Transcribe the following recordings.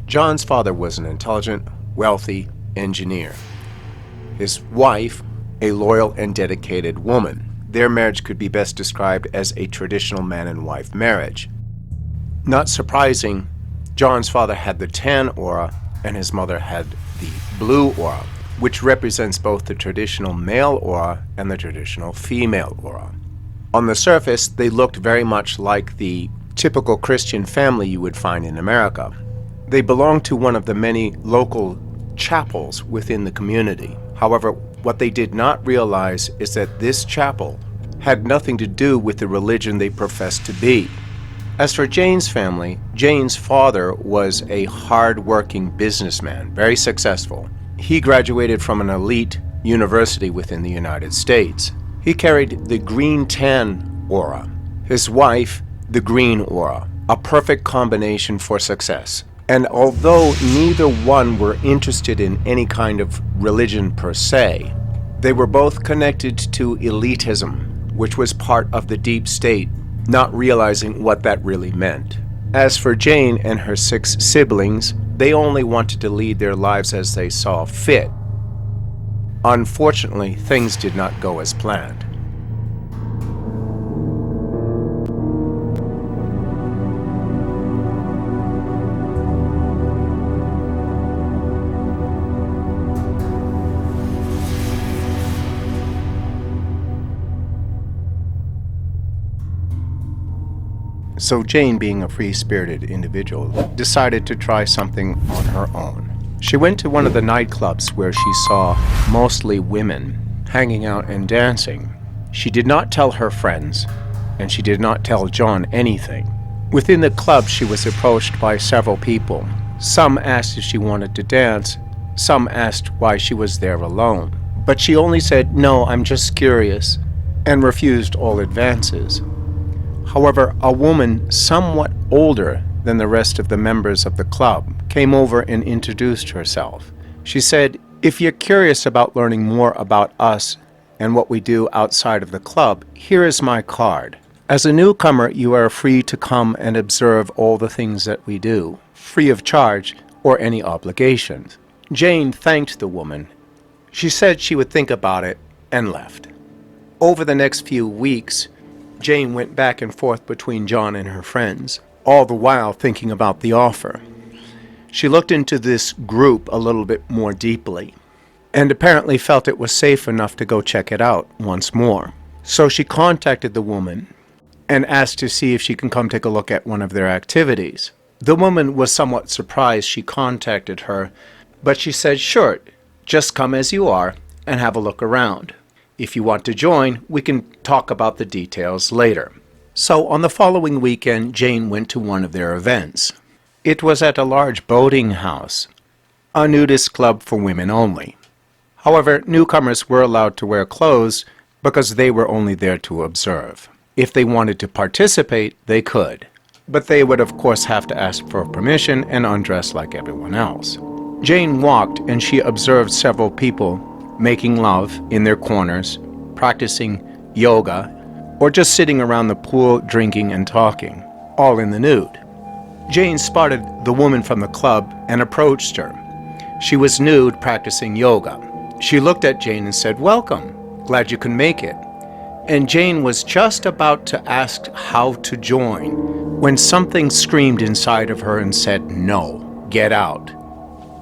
John's father was an intelligent, wealthy engineer. His wife, a loyal and dedicated woman. Their marriage could be best described as a traditional man and wife marriage. Not surprising, John's father had the tan aura and his mother had the blue aura, which represents both the traditional male aura and the traditional female aura. On the surface, they looked very much like the typical Christian family you would find in America. They belonged to one of the many local chapels within the community. However, what they did not realize is that this chapel had nothing to do with the religion they professed to be. As for Jane's family, Jane's father was a hard-working businessman, very successful. He graduated from an elite university within the United States. He carried the green-tan aura. His wife, the green aura, a perfect combination for success. And although neither one were interested in any kind of religion per se, they were both connected to elitism, which was part of the deep state, not realizing what that really meant. As for Jane and her 6 siblings, they only wanted to lead their lives as they saw fit. Unfortunately, things did not go as planned. So Jane, being a free-spirited individual, decided to try something on her own. She went to one of the nightclubs where she saw mostly women hanging out and dancing. She did not tell her friends, and she did not tell John anything. Within the club, she was approached by several people. Some asked if she wanted to dance, some asked why she was there alone. But she only said, "No, I'm just curious," and refused all advances. However, a woman somewhat older than the rest of the members of the club came over and introduced herself. She said, "If you're curious about learning more about us and what we do outside of the club, here is my card. As a newcomer, you are free to come and observe all the things that we do, free of charge or any obligations." Jane thanked the woman. She said she would think about it and left. Over the next few weeks, Jane went back and forth between John and her friends, all the while thinking about the offer. She looked into this group a little bit more deeply, and apparently felt it was safe enough to go check it out once more. So she contacted the woman and asked to see if she can come take a look at one of their activities. The woman was somewhat surprised she contacted her, but she said, "Sure, just come as you are and have a look around. If you want to join, we can talk about the details later." So on the following weekend, Jane went to one of their events. It was at a large boating house, a nudist club for women only. However, newcomers were allowed to wear clothes because they were only there to observe. If they wanted to participate, they could. But they would of course have to ask for permission and undress like everyone else. Jane walked and she observed several people making love in their corners, practicing yoga, or just sitting around the pool drinking and talking, all in the nude. Jane spotted the woman from the club and approached her. She was nude practicing yoga. She looked at Jane and said, "Welcome, glad you can make it." And Jane was just about to ask how to join when something screamed inside of her and said, "No, get out."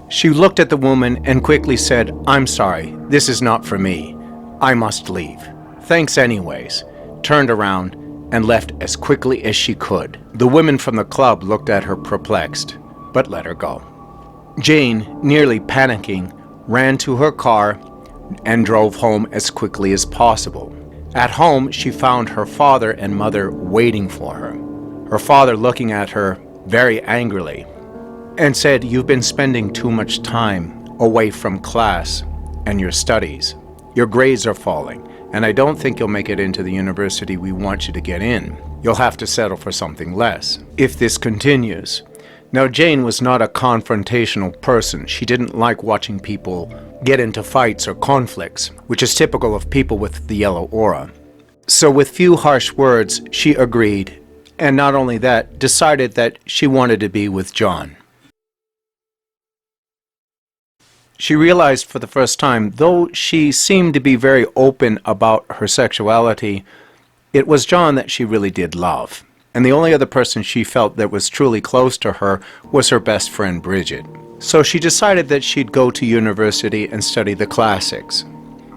She looked at the woman and quickly said, "I'm sorry, this is not for me. I must leave. Thanks anyways," turned around and left as quickly as she could. The women from the club looked at her perplexed, but let her go. Jane, nearly panicking, ran to her car and drove home as quickly as possible. At home, she found her father and mother waiting for her. Her father looking at her very angrily and said, "You've been spending too much time away from class and your studies. Your grades are falling, and I don't think you'll make it into the university we want you to get in. You'll have to settle for something less if this continues." Now, Jane was not a confrontational person. She didn't like watching people get into fights or conflicts, which is typical of people with the yellow aura. So with few harsh words, she agreed, and not only that, decided that she wanted to be with John. She realized for the first time, though she seemed to be very open about her sexuality, it was John that she really did love. And the only other person she felt that was truly close to her was her best friend Bridget. So she decided that she'd go to university and study the classics,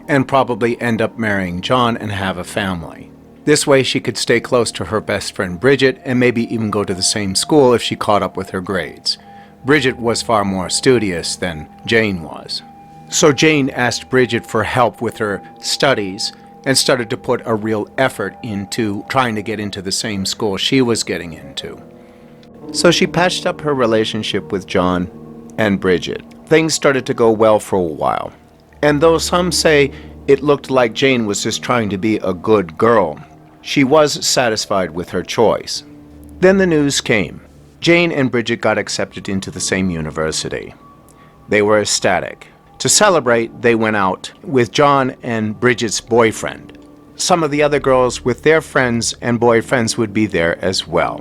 and probably end up marrying John and have a family. This way she could stay close to her best friend Bridget and maybe even go to the same school if she caught up with her grades. Bridget was far more studious than Jane was. So Jane asked Bridget for help with her studies and started to put a real effort into trying to get into the same school she was getting into. So she patched up her relationship with John and Bridget. Things started to go well for a while. And though some say it looked like Jane was just trying to be a good girl, she was satisfied with her choice. Then the news came. Jane and Bridget got accepted into the same university. They were ecstatic. To celebrate, they went out with John and Bridget's boyfriend. Some of the other girls with their friends and boyfriends would be there as well.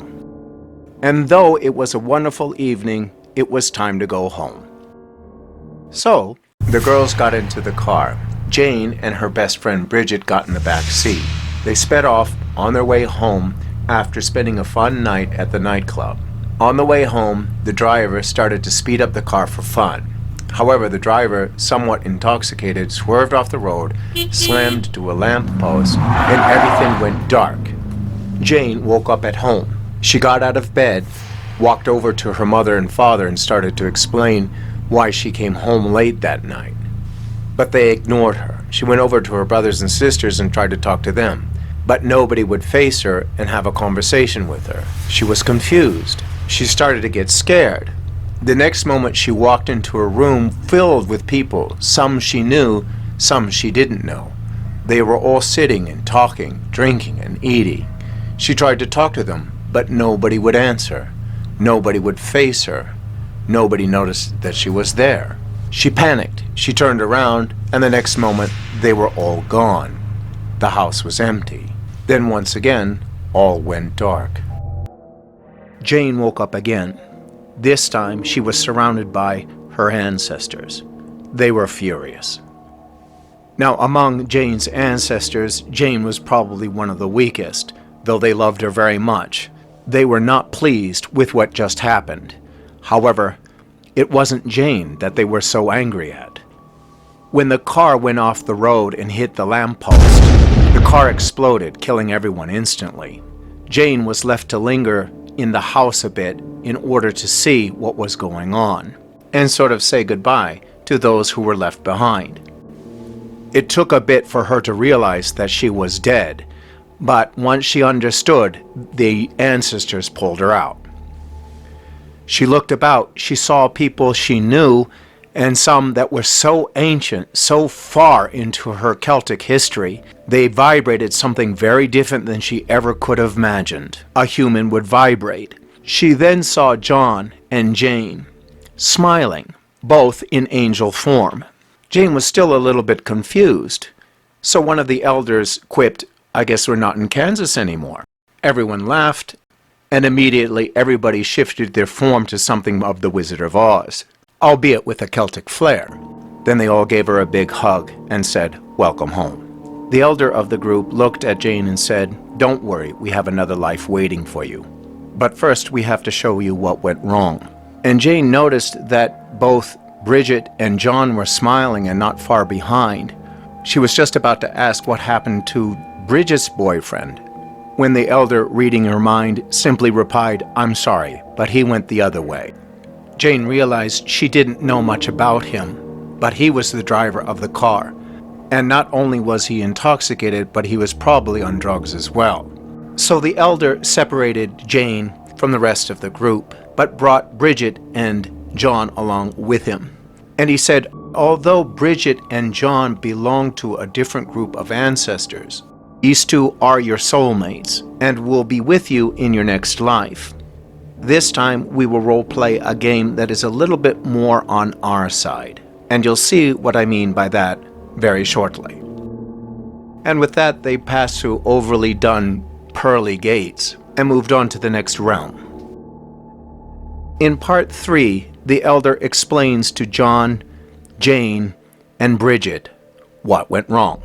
And though it was a wonderful evening, it was time to go home. So, the girls got into the car. Jane and her best friend Bridget got in the back seat. They sped off on their way home after spending a fun night at the nightclub. On the way home, the driver started to speed up the car for fun. However, the driver, somewhat intoxicated, swerved off the road, slammed into a lamppost, and everything went dark. Jane woke up at home. She got out of bed, walked over to her mother and father, and started to explain why she came home late that night. But they ignored her. She went over to her brothers and sisters and tried to talk to them. But nobody would face her and have a conversation with her. She was confused. She started to get scared. The next moment she walked into a room filled with people, some she knew, some she didn't know. They were all sitting and talking, drinking and eating. She tried to talk to them, but nobody would answer. Nobody would face her. Nobody noticed that she was there. She panicked. She turned around, and the next moment they were all gone. The house was empty. Then once again, all went dark. Jane woke up again. This time, she was surrounded by her ancestors. They were furious. Now, among Jane's ancestors, Jane was probably one of the weakest, though they loved her very much. They were not pleased with what just happened. However, it wasn't Jane that they were so angry at. When the car went off the road and hit the lamppost, the car exploded, killing everyone instantly. Jane was left to linger in the house a bit in order to see what was going on and sort of say goodbye to those who were left behind. It took a bit for her to realize that she was dead, but once she understood, the ancestors pulled her out. She looked about, she saw people she knew, and some that were so ancient, so far into her Celtic history, they vibrated something very different than she ever could have imagined a human would vibrate. She then saw John and Jane, smiling, both in angel form. Jane was still a little bit confused, so one of the elders quipped, "I guess we're not in Kansas anymore." Everyone laughed, and immediately everybody shifted their form to something of the Wizard of Oz, albeit with a Celtic flair. Then they all gave her a big hug and said, "Welcome home." The elder of the group looked at Jane and said, "Don't worry, we have another life waiting for you. But first we have to show you what went wrong." And Jane noticed that both Bridget and John were smiling and not far behind. She was just about to ask what happened to Bridget's boyfriend, when the elder, reading her mind, simply replied, "I'm sorry, but he went the other way." Jane realized she didn't know much about him, but he was the driver of the car. And not only was he intoxicated, but he was probably on drugs as well. So the elder separated Jane from the rest of the group, but brought Bridget and John along with him. And he said, although Bridget and John belong to a different group of ancestors, these two are your soulmates and will be with you in your next life. This time we will role-play a game that is a little bit more on our side, and you'll see what I mean by that very shortly. And with that, they passed through overly done pearly gates and moved on to the next realm. In part 3, the elder explains to John Jane and Bridget, what went wrong?